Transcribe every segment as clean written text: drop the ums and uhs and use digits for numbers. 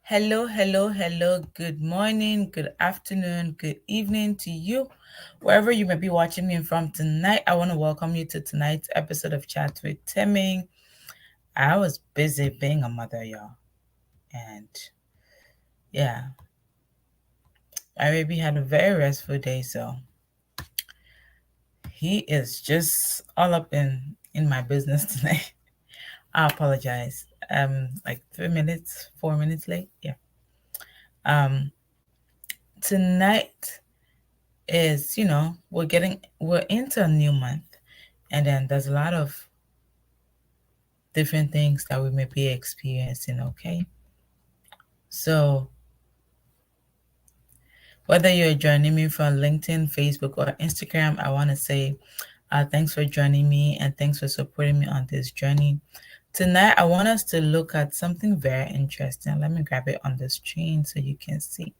Hello, hello, hello. Good morning, good afternoon, good evening to you. Wherever you may be watching me from tonight, I want to welcome you to tonight's episode of Chat with Themmy. I was busy being a mother, y'all. And yeah, my baby had a very restful day, so he is just all up in my business tonight. I apologize. Like 3 minutes, 4 minutes late. Yeah. Um, Tonight is, we're into a new month, and then there's a lot of different things that we may be experiencing. Okay, so whether you're joining me from LinkedIn, Facebook, or Instagram, I want to say thanks for joining me and thanks for supporting me on this journey. Tonight, I want us to look at something very interesting. Let me grab it on the screen so you can see.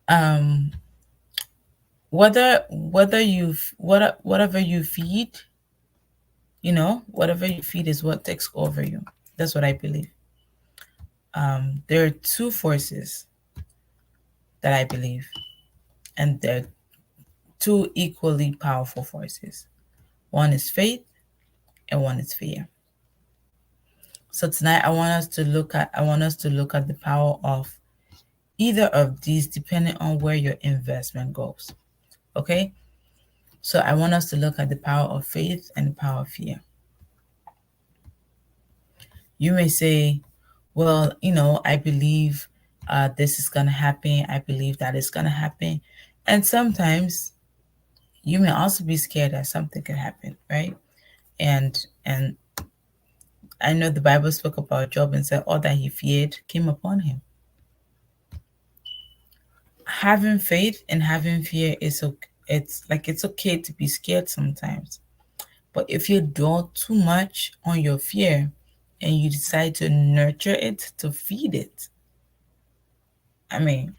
Um, whatever you feed, whatever you feed is what takes over you. That's what I believe. There are two forces that I believe, and they're two equally powerful forces. One is faith, and one is fear. So tonight, I want us to look at the power of either of these, depending on where your investment goes. Okay. So I want us to look at the power of faith and the power of fear. You may say, well, I believe this is going to happen. I believe that it's going to happen. And sometimes you may also be scared that something could happen, right? And I know the Bible spoke about Job and said all that he feared came upon him. Having faith and having fear is okay. It's okay to be scared sometimes. But if you dwell too much on your fear and you decide to nurture it, to feed it, I mean,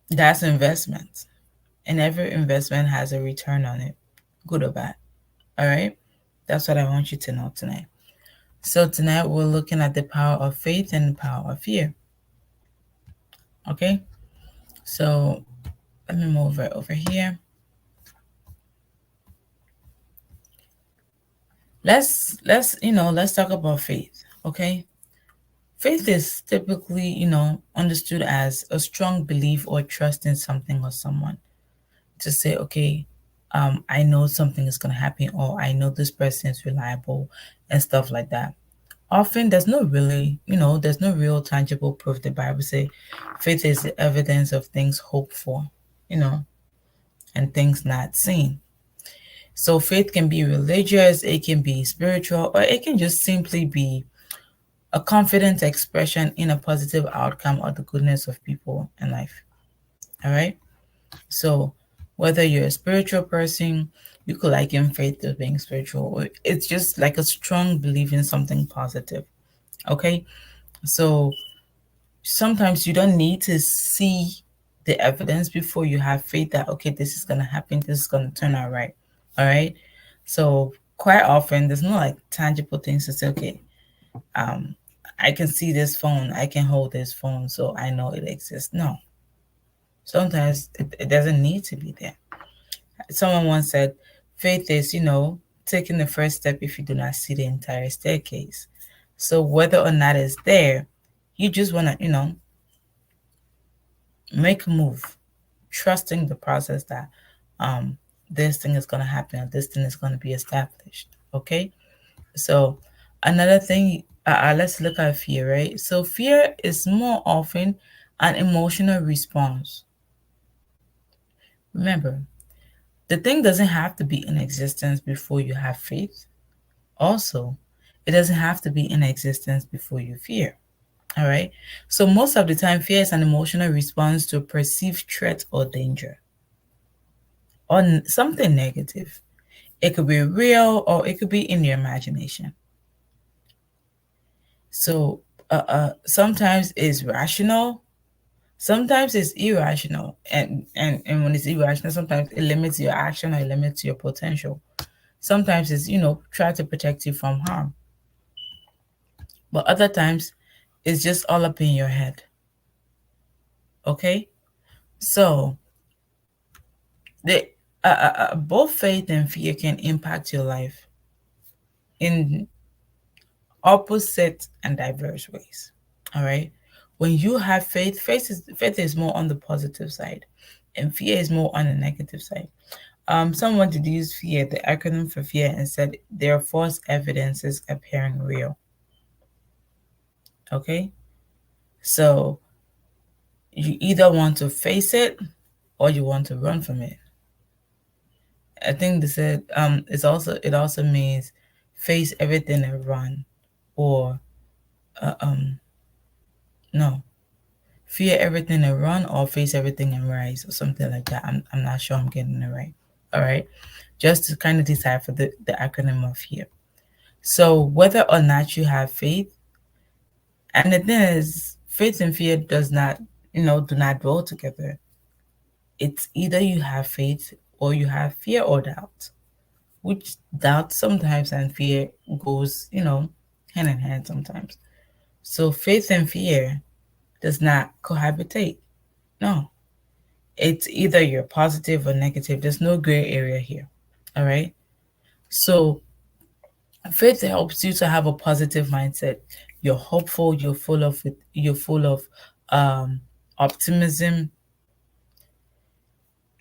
that's investment. And every investment has a return on it, good or bad. All right? That's what I want you to know tonight. So tonight we're looking at the power of faith and the power of fear. Okay? So let me move it over here. Let's talk about faith. Okay? Faith is typically, understood as a strong belief or trust in something or someone. To say, okay, I know something is gonna happen, or I know this person is reliable and stuff like that. Often there's no real tangible proof. The Bible say faith is the evidence of things hoped for, you know, and things not seen. So faith can be religious, it can be spiritual, or it can just simply be a confident expression in a positive outcome or the goodness of people in life. All right. So whether you're a spiritual person, you could liken faith to being spiritual, or it's just like a strong belief in something positive. Okay. So sometimes you don't need to see the evidence before you have faith that, okay, this is going to happen, this is going to turn out right. All right. So quite often there's no like tangible things to say, okay, um I can see this phone, I can hold this phone, so I know it exists. No, sometimes it doesn't need to be there. Someone once said faith is, taking the first step if you do not see the entire staircase. So whether or not it's there, you just want to, make a move, trusting the process that um this thing is going to happen, or this thing is going to be established. Okay. So another thing, let's look at fear, right? So fear is more often an emotional response. Remember, the thing doesn't have to be in existence before you have faith. Also, it doesn't have to be in existence before you fear. All right. So most of the time, fear is an emotional response to a perceived threat or danger, or something negative. It could be real or it could be in your imagination. So sometimes it's rational, sometimes it's irrational, and when it's irrational, sometimes it limits your action or it limits your potential. Sometimes it's try to protect you from harm. but other times it's just all up in your head. Okay, so the both faith and fear can impact your life in opposite and diverse ways. All right. When you have faith, faith is more on the positive side, and fear is more on the negative side. Someone did use fear, the acronym for fear, and said there are false evidences appearing real. Okay, so you either want to face it or you want to run from it. I think they said it also means face everything and run, or uh, um no, fear everything and run, or face everything and rise, or something like that. I'm not sure I'm getting it right. All right, just to kind of decide for the acronym of fear. So whether or not you have faith, and the thing is, faith and fear does not, do not go together. It's either you have faith or you have fear or doubt, which doubt sometimes and fear goes, hand in hand sometimes. So faith and fear does not cohabitate. No, it's either you're positive or negative. There's no gray area here. All right. So faith helps you to have a positive mindset. You're hopeful. You're full of um, optimism.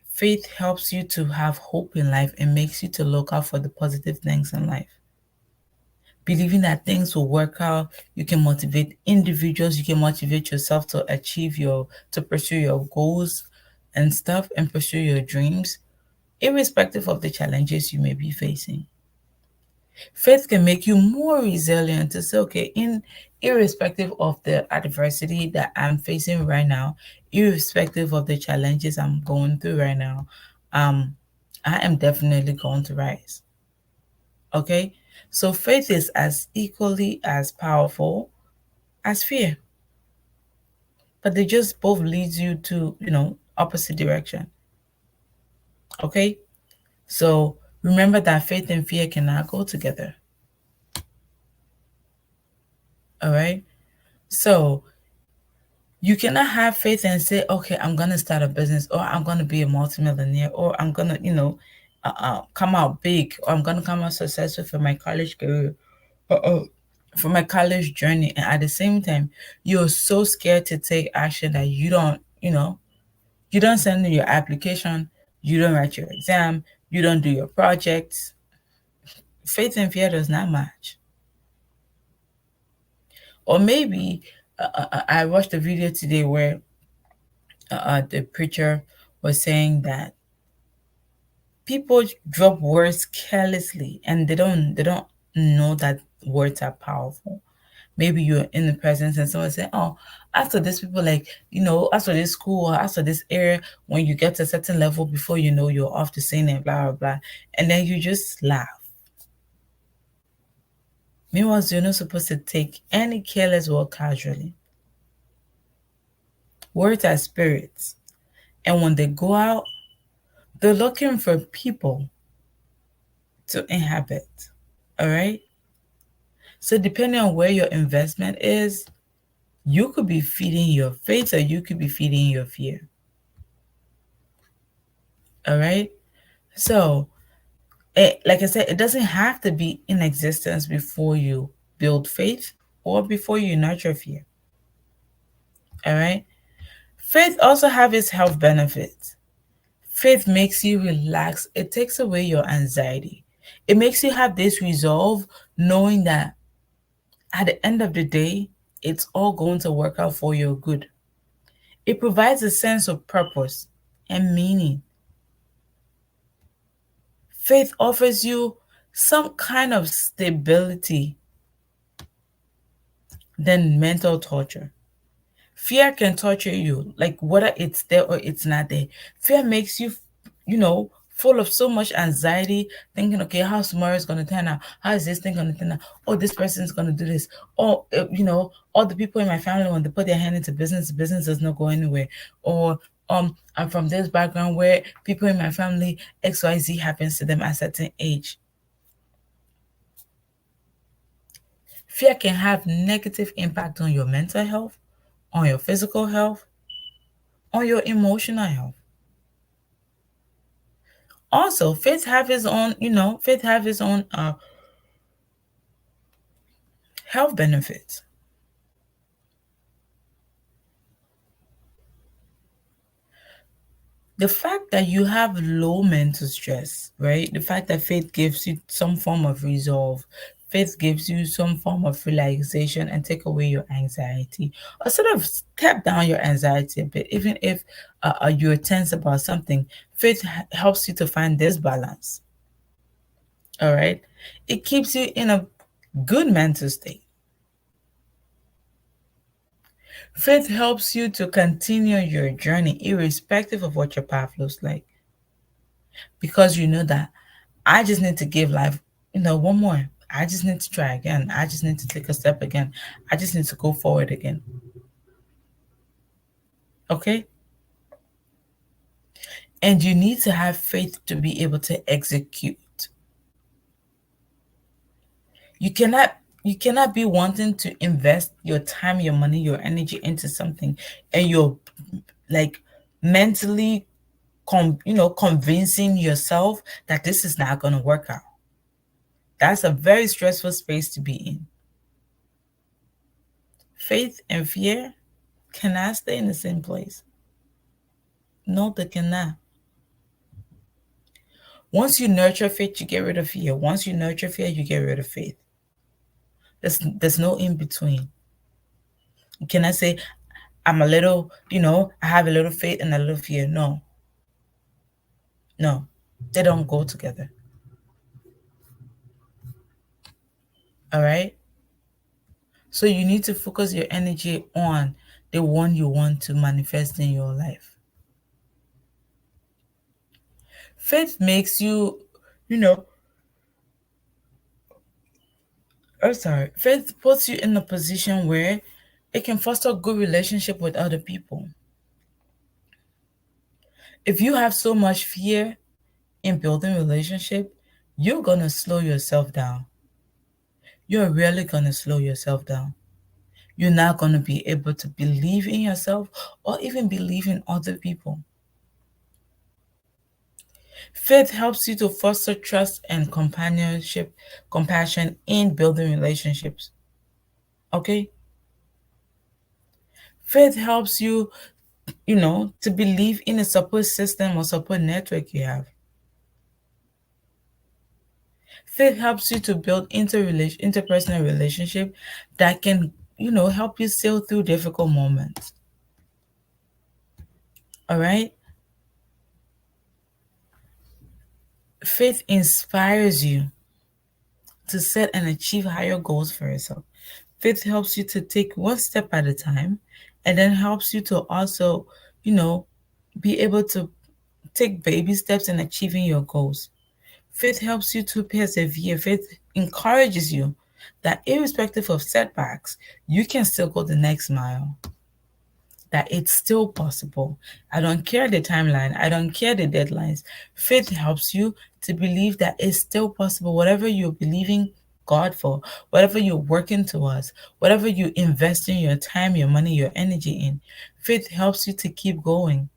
Faith helps you to have hope in life and makes you to look out for the positive things in life. Believing that things will work out, you can motivate individuals, you can motivate yourself to to pursue your goals and stuff and pursue your dreams, irrespective of the challenges you may be facing. Faith can make you more resilient to say, okay, in irrespective of the adversity that I'm facing right now, irrespective of the challenges I'm going through right now, um, I am definitely going to rise. Okay? So faith is as equally as powerful as fear, but they just both leads you to, opposite direction. Okay? So remember that faith and fear cannot go together. All right? So you cannot have faith and say, okay, I'm going to start a business, or I'm going to be a multimillionaire, or I'm going to, come out big, or I'm going to come out successful for my college career, uh, for my college journey. And at the same time, you're so scared to take action that you don't send in your application, you don't write your exam, you don't do your projects. Faith and fear does not match. Or maybe I watched a video today where the preacher was saying that people drop words carelessly and they don't know that words are powerful. Maybe you're in the presence and someone say, oh, after this people, like, after this school or after this area, when you get to a certain level, before you know, you're off to scene and blah blah blah, and then you just laugh. Meanwhile, you're not supposed to take any careless word casually. Words are spirits, and when they go out, they're looking for people to inhabit. All right. So depending on where your investment is, you could be feeding your faith or you could be feeding your fear. All right. So, like I said, it doesn't have to be in existence before you build faith or before you nurture fear. All right. Faith also have its health benefits. Faith makes you relax. It takes away your anxiety. It makes you have this resolve, knowing that at the end of the day, it's all going to work out for your good. It provides a sense of purpose and meaning. Faith offers you some kind of stability than mental torture. Fear can torture you, like whether it's there or it's not there. Fear makes you, full of so much anxiety, thinking, okay, how's tomorrow is going to turn out? How is this thing going to turn out? Oh, this person's going to do this. Or, all the people in my family, when they put their hand into business, business does not go anywhere. Or, I'm from this background where people in my family, XYZ happens to them at a certain age. Fear can have negative impact on your mental health, on your physical health, on your emotional health. Also, faith have its own, faith have its own health benefits. The fact that you have low mental stress, right? The fact that faith gives you some form of resolve, faith gives you some form of relaxation and take away your anxiety, or sort of step down your anxiety a bit, even if you're tense about something. Faith helps you to find this balance. All right, it keeps you in a good mental state. Faith helps you to continue your journey irrespective of what your path looks like, because you know that I just need to give life, one more. I just need to try again. I just need to take a step again. I just need to go forward again. Okay? And you need to have faith to be able to execute. You cannot you cannot be wanting to invest your time, your money, your energy into something, and you're like mentally convincing yourself that this is not going to work out. That's a very stressful space to be in. Faith and fear cannot stay in the same place. No, they cannot. Once you nurture faith, you get rid of fear. Once you nurture fear, you get rid of faith. There's no in between. Can I say I'm a little, I have a little faith and a little fear? No. No. They don't go together. All right? So you need to focus your energy on the one you want to manifest in your life. Faith makes you, you know, faith puts you in a position where it can foster good relationship with other people. If you have so much fear in building relationship, you're gonna slow yourself down. You're really gonna slow yourself down. You're not gonna be able to believe in yourself or even believe in other people. Faith helps you to foster trust and companionship, compassion in building relationships. Okay? Faith helps you, to believe in a support system or support network you have. Faith helps you to build interpersonal relationship that can, help you sail through difficult moments. All right? Faith inspires you to set and achieve higher goals for yourself. Faith helps you to take one step at a time and then helps you to also, you know, be able to take baby steps in achieving your goals. Faith helps you to persevere. Faith encourages you that irrespective of setbacks, you can still go the next mile, that it's still possible. I don't care the timeline, I don't care the deadlines. Faith helps you to believe that it's still possible. Whatever you're believing God for, whatever you're working towards, whatever you invest in your time, your money, your energy in, faith helps you to keep going.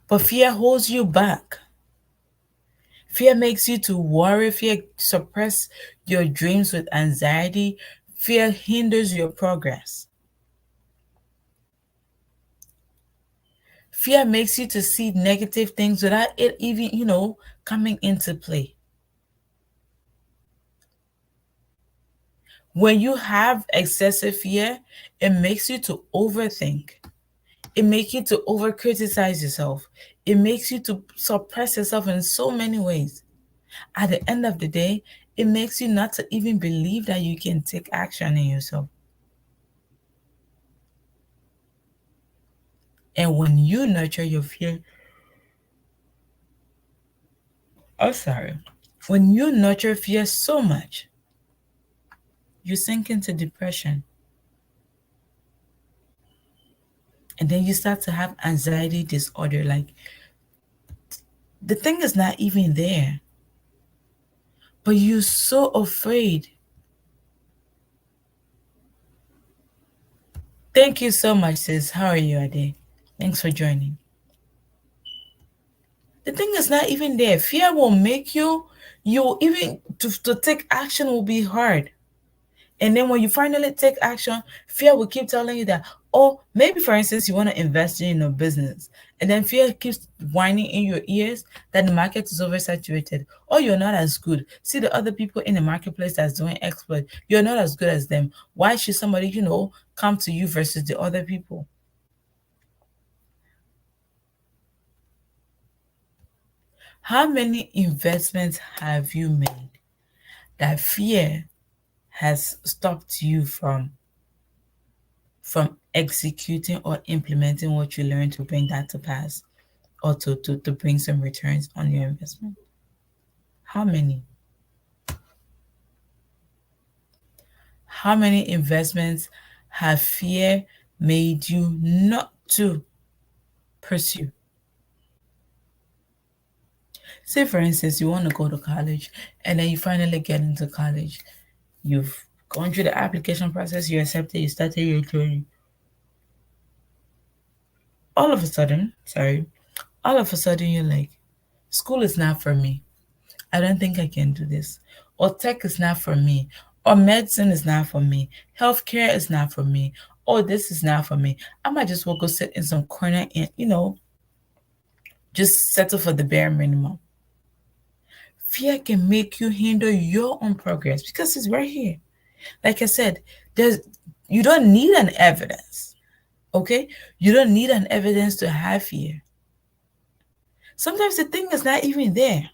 But fear holds you back. Fear makes you to worry. Fear suppress your dreams with anxiety. Fear hinders your progress. Fear makes you to see negative things without it even, coming into play. When you have excessive fear, it makes you to overthink. It makes you to over criticize yourself. It makes you to suppress yourself in so many ways. At the end of the day, it makes you not to even believe that you can take action in yourself. And when you nurture your fear, oh, sorry, when you nurture fear so much, you sink into depression. And then you start to have anxiety disorder. Like, the thing is not even there, but you're so afraid. Thank you so much, sis. How are you, Ade? Thanks for joining. The thing is not even there. Fear will make you even to take action will be hard. And then when you finally take action, fear will keep telling you that, oh, maybe for instance, you want to invest in a business. And then fear keeps whining in your ears that the market is oversaturated. Oh, you're not as good. See the other people in the marketplace that's doing exploit. You're not as good as them. Why should somebody, come to you versus the other people? How many investments have you made that fear has stopped you from executing or implementing what you learned to bring that to pass or to bring some returns on your investment? How many? How many investments have fear made you not to pursue? Say, for instance, you want to go to college and then you finally get into college. You've gone through the application process, you accepted, you started your journey. All of a sudden, sorry, all of a sudden you're like, school is not for me. I don't think I can do this. Or tech is not for me. Or medicine is not for me. Healthcare is not for me. Or this is not for me. I might just well go sit in some corner and, just settle for the bare minimum. Fear can make you hinder your own progress because it's right here. Like I said, there's you don't need an evidence. Okay? You don't need an evidence to have fear. Sometimes the thing is not even there.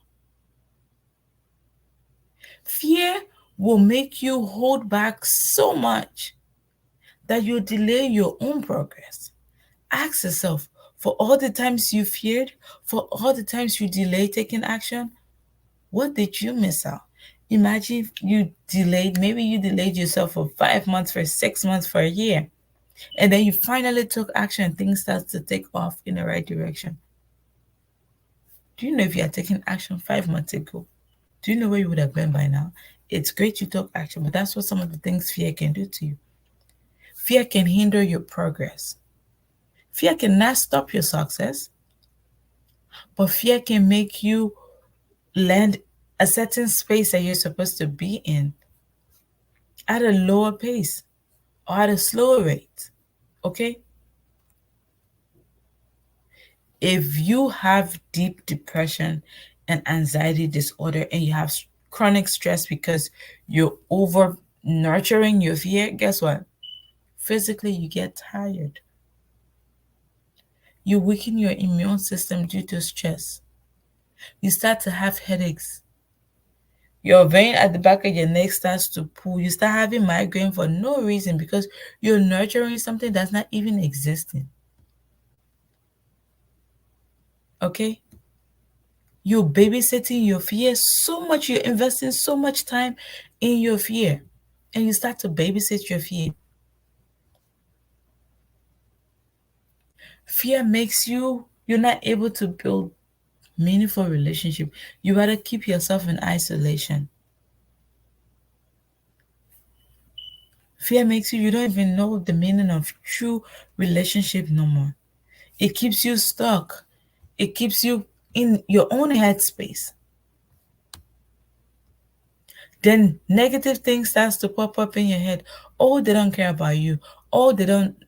Fear will make you hold back so much that you delay your own progress. Ask yourself, for all the times you feared, for all the times you delayed taking action, what did you miss out? Imagine if you delayed, maybe you delayed yourself for 5 months, for 6 months, for a year, and then you finally took action and things start to take off in the right direction. Do you know if you had taken action 5 months ago, do you know where you would have been by now? It's great you took action, but that's what some of the things fear can do to you. Fear can hinder your progress. Fear cannot stop your success, but fear can make you land a certain space that you're supposed to be in at a lower pace or at a slower rate. Okay? If you have deep depression and anxiety disorder and you have chronic stress because you're over nurturing your fear, guess what? Physically, you get tired. You weaken your immune system due to stress. You start to have headaches. Your vein at the back of your neck starts to pull. You start having migraine for no reason because you're nurturing something that's not even existing. Okay? You're babysitting your fear so much, you're investing so much time in your fear, and you start to babysit your fear. Fear makes you're not able to build meaningful relationship. You rather keep yourself in isolation. Fear makes you don't even know the meaning of true relationship no more. It keeps you stuck. It keeps you in your own headspace. Then negative things starts to pop up in your head. Oh, they don't care about you. Oh,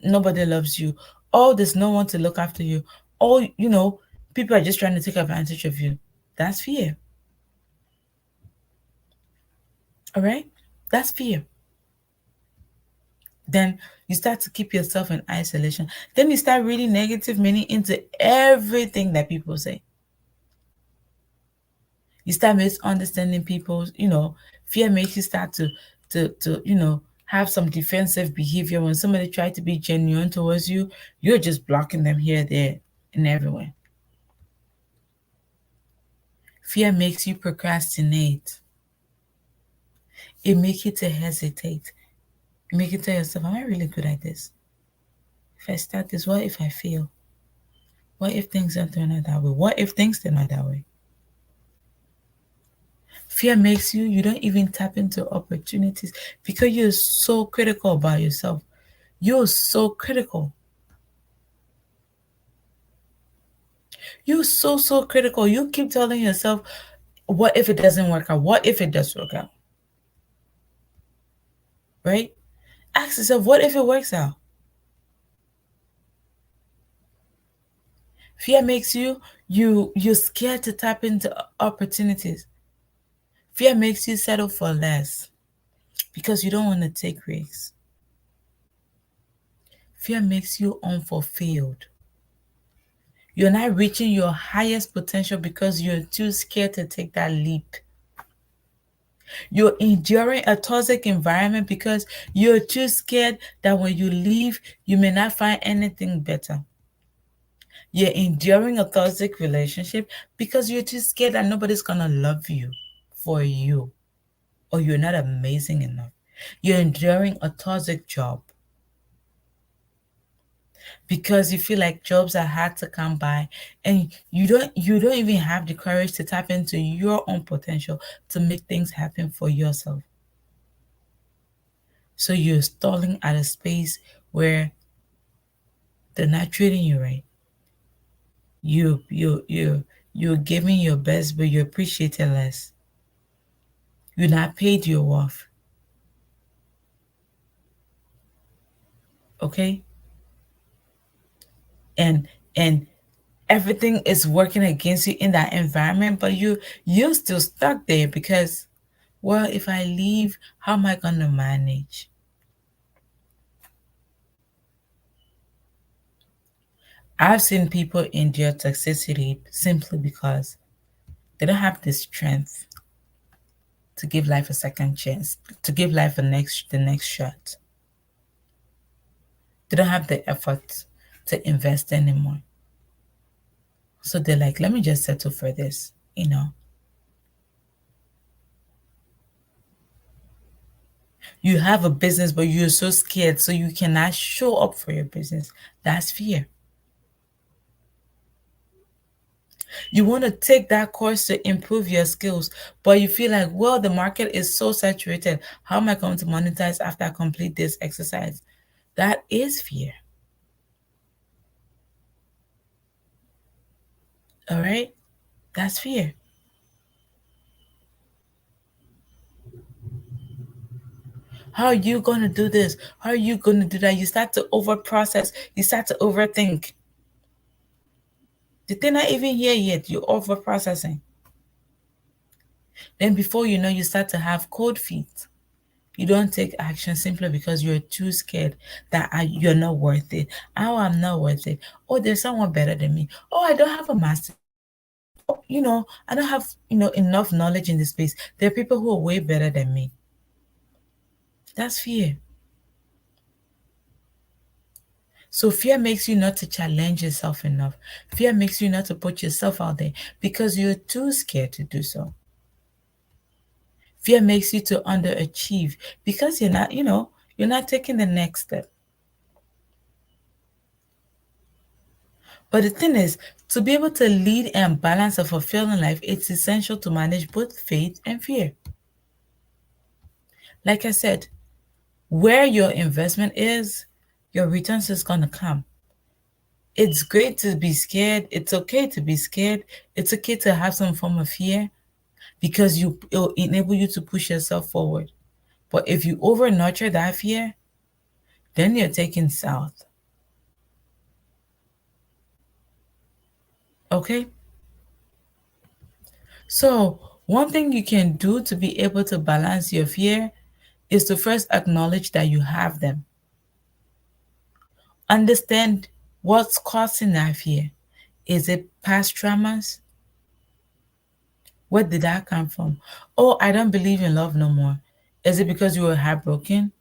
nobody loves you. Oh, there's no one to look after you. Oh, people are just trying to take advantage of you. That's fear. All right? That's fear. Then you start to keep yourself in isolation. Then you start reading negative meaning into everything that people say. You start misunderstanding people, fear makes you start to have some defensive behavior. When somebody tries to be genuine towards you, you're just blocking them here, there, and everywhere. Fear makes you procrastinate. It makes you to hesitate. It makes you tell yourself, am I really good at this? If I start this, what if I fail? What if things don't turn out that way? What if things turn out that way? Fear makes you don't even tap into opportunities because you're so critical about yourself. You're so critical. You're so critical. You keep telling yourself, what if it doesn't work out? What if it does work out? Right? Ask yourself, what if it works out? Fear makes you're scared to tap into opportunities. Fear makes you settle for less because you don't want to take risks. Fear makes you unfulfilled. You're not reaching your highest potential because you're too scared to take that leap. You're enduring a toxic environment because you're too scared that when you leave, you may not find anything better. You're enduring a toxic relationship because you're too scared that nobody's gonna love you for you, or you're not amazing enough. You're enduring a toxic job because you feel like jobs are hard to come by, and you don't even have the courage to tap into your own potential to make things happen for yourself. So you're stalling at a space where they're not treating you right. You're giving your best, but you're appreciated less. You're not paid your worth. Okay? And everything is working against you in that environment, but you're still stuck there because, well, if I leave, how am I gonna manage? I've seen people endure toxicity simply because they don't have the strength to give life a second chance, to give life the next shot. They don't have the effort to invest anymore. So they're like, let me just settle for this. You have a business, but you're so scared, so you cannot show up for your business. That's fear. You want to take that course to improve your skills, but you feel like, well, the market is so saturated. How am I going to monetize after I complete this exercise? That is fear. All right? That's fear. How are you going to do this? How are you going to do that? You start to over process, you start to overthink. The thing not even here yet, you're over processing. Then before you know, you start to have cold feet. You don't take action simply because you're too scared that you're not worth it. Oh, I'm not worth it. Oh, there's someone better than me. Oh, I don't have a master. Oh, I don't have, enough knowledge in this space. There are people who are way better than me. That's fear. So fear makes you not to challenge yourself enough. Fear makes you not to put yourself out there because you're too scared to do so. Fear makes you to underachieve because you're not taking the next step. But the thing is, to be able to lead and balance a fulfilling life, it's essential to manage both faith and fear. Like I said, where your investment is, your returns is gonna come. It's great to be scared. It's okay to be scared. It's okay to have some form of fear because it'll enable you to push yourself forward. But if you over nurture that fear, then you're taking south. Okay? So, one thing you can do to be able to balance your fear is to first acknowledge that you have them. Understand what's causing that fear. Is it past traumas? Where did that come from? Oh, I don't believe in love no more. Is it because you were heartbroken?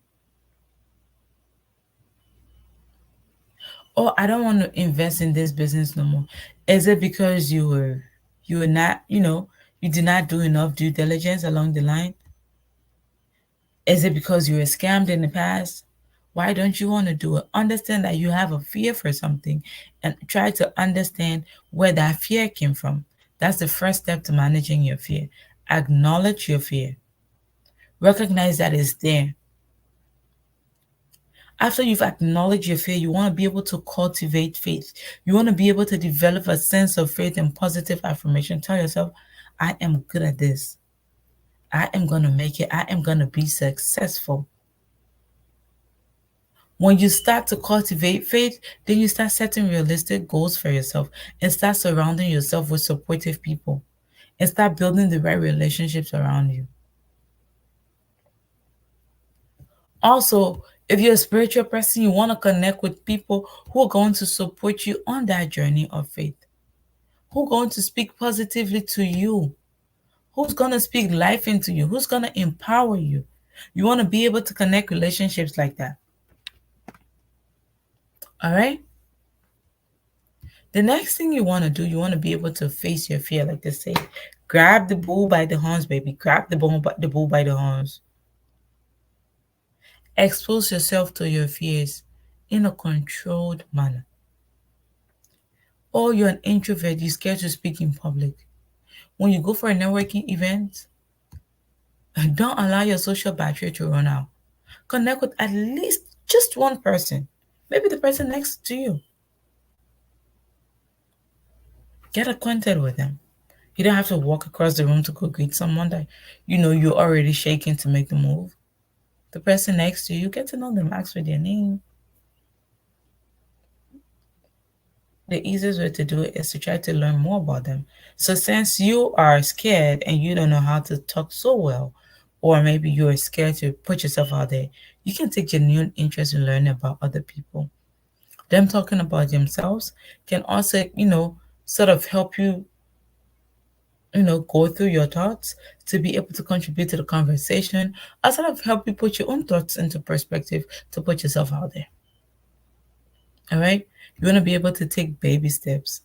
Oh, I don't want to invest in this business no more. Is it because you were not, you did not do enough due diligence along the line? Is it because you were scammed in the past? Why don't you want to do it? Understand that you have a fear for something and try to understand where that fear came from. That's the first step to managing your fear. Acknowledge your fear. Recognize that it's there. After you've acknowledged your fear, you want to be able to cultivate faith. You want to be able to develop a sense of faith and positive affirmation. Tell yourself, I am good at this. I am going to make it. I am going to be successful. When you start to cultivate faith, then you start setting realistic goals for yourself and start surrounding yourself with supportive people and start building the right relationships around you. Also, if you're a spiritual person, you want to connect with people who are going to support you on that journey of faith, who are going to speak positively to you, who's going to speak life into you, who's going to empower you. You want to be able to connect relationships like that. All right? The next thing you want to do, you want to be able to face your fear, like they say. Grab the bull by the horns, baby. Grab the bull by the horns. Expose yourself to your fears in a controlled manner. Or you're an introvert, you're scared to speak in public. When you go for a networking event, don't allow your social battery to run out. Connect with at least just one person, maybe the person next to you. Get acquainted with them. You don't have to walk across the room to go greet someone that you know you're already shaking to make the move. The person next to you, get to know them, ask for their name. The easiest way to do it is to try to learn more about them. So since you are scared and you don't know how to talk so well, or maybe you're scared to put yourself out there, you can take genuine interest in learning about other people. Them talking about themselves can also, sort of help you, go through your thoughts to be able to contribute to the conversation, or sort of help you put your own thoughts into perspective to put yourself out there. All right? You want to be able to take baby steps.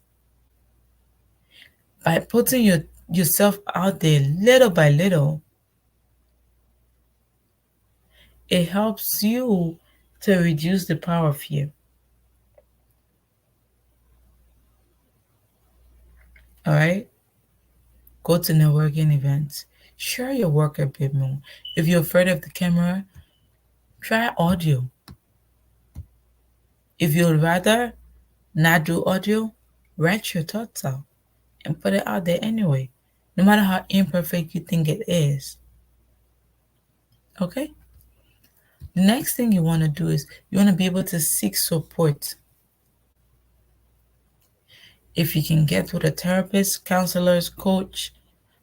By putting yourself out there little by little, it helps you to reduce the power of fear. All right? Go to networking events. Share your work a bit more. If you're afraid of the camera, try audio. If you'd rather not do audio, write your thoughts out and put it out there anyway, no matter how imperfect you think it is. Okay? The next thing you want to do is you want to be able to seek support. If you can get with a therapist, counselors, coach,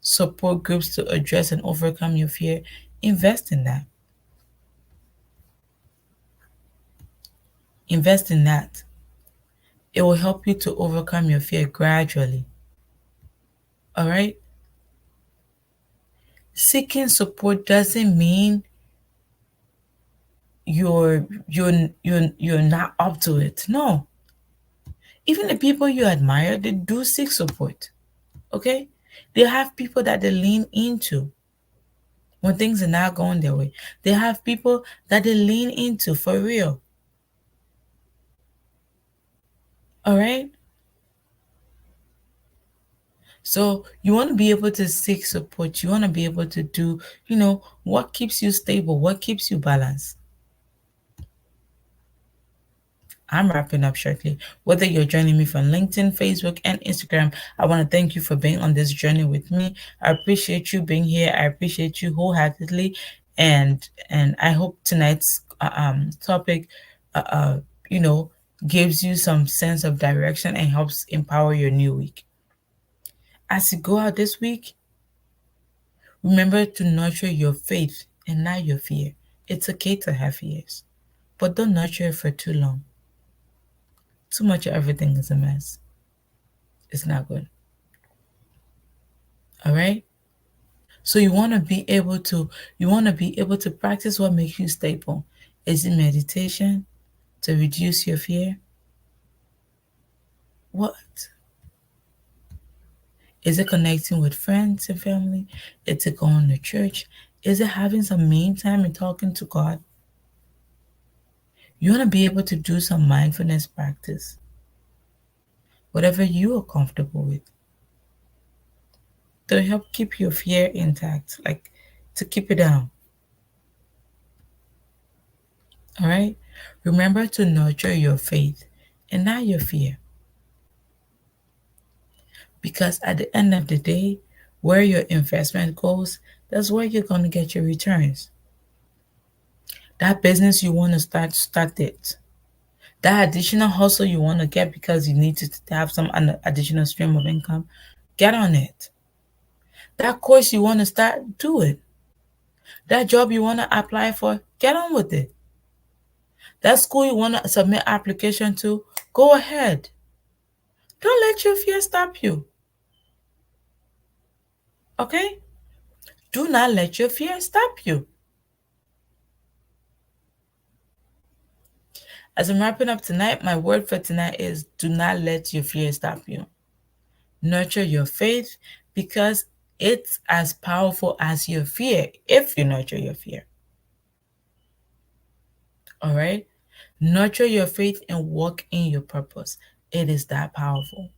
support groups to address and overcome your fear, invest in that. Invest in that. It will help you to overcome your fear gradually. All right? Seeking support doesn't mean you're not up to it. No. Even the people you admire, they do seek support. Okay? They have people that they lean into when things are not going their way. They have people that they lean into for real. All right? So you want to be able to seek support. You want to be able to do, what keeps you stable, what keeps you balanced. I'm wrapping up shortly. Whether you're joining me from LinkedIn, Facebook, and Instagram, I want to thank you for being on this journey with me. I appreciate you being here. I appreciate you wholeheartedly, and I hope tonight's topic, uh, uh, you know, gives you some sense of direction and helps empower your new week. As you go out this week, remember to nurture your faith and not your fear. It's okay to have fears, but don't nurture it for too long. Too much of everything is a mess. It's not good. All right? So you want to be able to practice what makes you stable. Is it meditation to reduce your fear? What? Is it connecting with friends and family? Is it going to church? Is it having some mean time and talking to God? You want to be able to do some mindfulness practice. Whatever you are comfortable with. to help keep your fear intact, like to keep it down. All right? Remember to nurture your faith and not your fear. Because at the end of the day, where your investment goes, that's where you're going to get your returns. That business you want to start it. That additional hustle you want to get because you need to have some additional stream of income, get on it. That course you want to start, do it. That job you want to apply for, get on with it. That school you want to submit application to, go ahead. Don't let your fear stop you. Okay? Do not let your fear stop you. As I'm wrapping up tonight, my word for tonight is do not let your fear stop you. Nurture your faith because it's as powerful as your fear if you nurture your fear. All right? Nurture your faith and walk in your purpose. It is that powerful.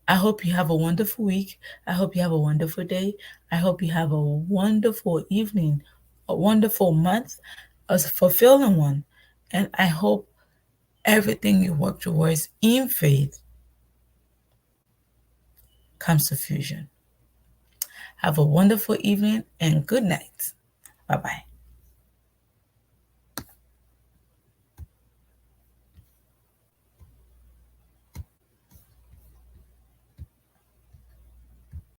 I hope you have a wonderful week. I hope you have a wonderful day. I hope you have a wonderful evening, a wonderful month, a fulfilling one. And I hope everything you work towards in faith comes to fusion. Have a wonderful evening and good night. Bye bye.